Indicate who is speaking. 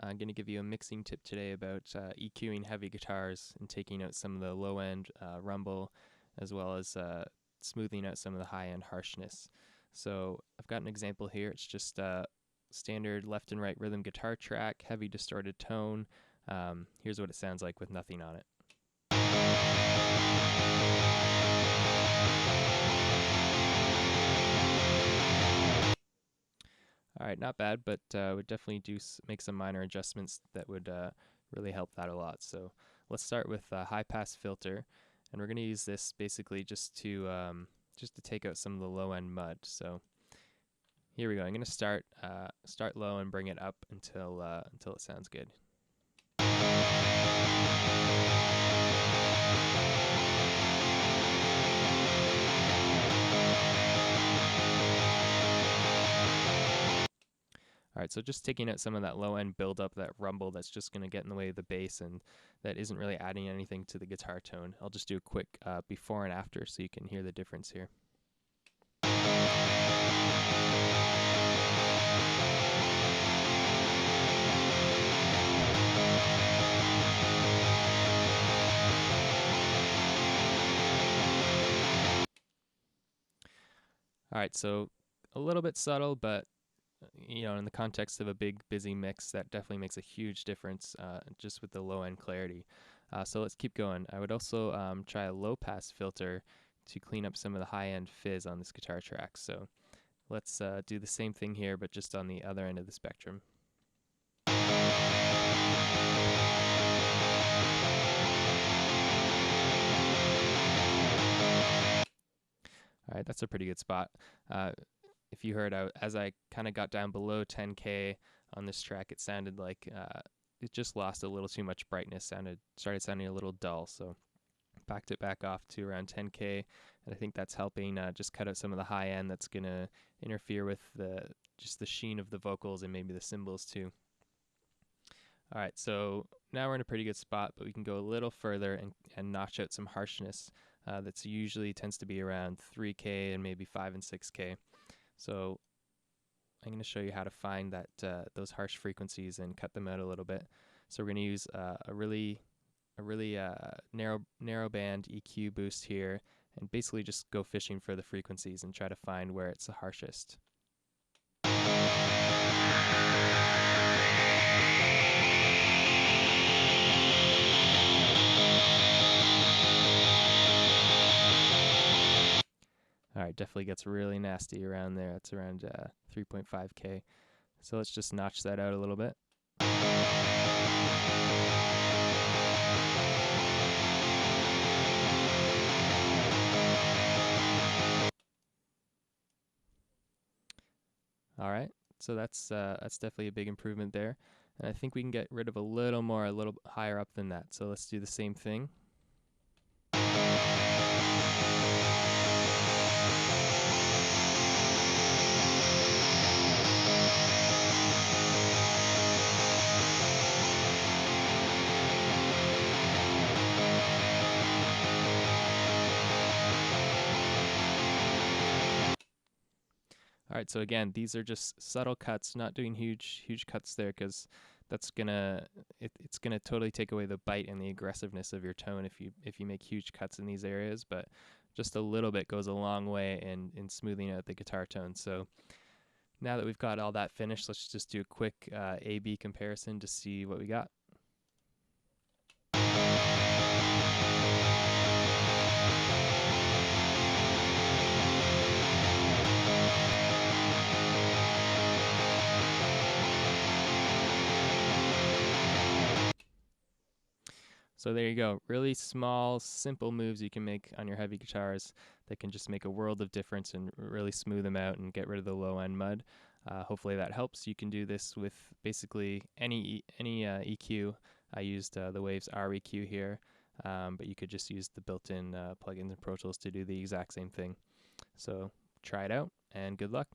Speaker 1: I'm going to give you a mixing tip today about EQing heavy guitars and taking out some of the low end rumble as well as smoothing out some of the high end harshness. So I've got an example here. It's just a standard left and right rhythm guitar track, heavy distorted tone. Here's what it sounds like with nothing on it. All right, not bad, but would definitely make some minor adjustments that would really help that a lot. So let's start with a high pass filter, and we're going to use this basically just to take out some of the low end mud. So here we go. I'm going to start low and bring it up until it sounds good. All right, so just taking out some of that low end buildup, that rumble that's just going to get in the way of the bass and that isn't really adding anything to the guitar tone. I'll just do a quick before and after so you can hear the difference here. All right, so a little bit subtle, but in the context of a big, busy mix, that definitely makes a huge difference just with the low end clarity. So let's keep going. I would also try a low pass filter to clean up some of the high end fizz on this guitar track. So let's do the same thing here, but just on the other end of the spectrum. All right, that's a pretty good spot. If you heard, as I kind of got down below 10K on this track, it sounded like it just lost a little too much brightness. Started sounding a little dull. So backed it back off to around 10K, and I think that's helping just cut out some of the high end that's gonna interfere with the sheen of the vocals and maybe the cymbals too. All right, so now we're in a pretty good spot, but we can go a little further and notch out some harshness that's usually tends to be around 3K and maybe 5 and 6K. So I'm going to show you how to find those harsh frequencies and cut them out a little bit. So we're going to use a really narrow band EQ boost here, and basically just go fishing for the frequencies and try to find where it's the harshest. All right, definitely gets really nasty around there. It's around 3.5K. So let's just notch that out a little bit. All right, so that's definitely a big improvement there. And I think we can get rid of a little higher up than that. So let's do the same thing. All right, so again, these are just subtle cuts, not doing huge cuts there, because that's it's gonna totally take away the bite and the aggressiveness of your tone if you make huge cuts in these areas. But just a little bit goes a long way in smoothing out the guitar tone. So now that we've got all that finished, let's just do a quick A/B comparison to see what we got. So there you go. Really small, simple moves you can make on your heavy guitars that can just make a world of difference and really smooth them out and get rid of the low end mud. Hopefully that helps. You can do this with basically any EQ. I used the Waves R EQ here, but you could just use the built-in plugins in Pro Tools to do the exact same thing. So try it out and good luck.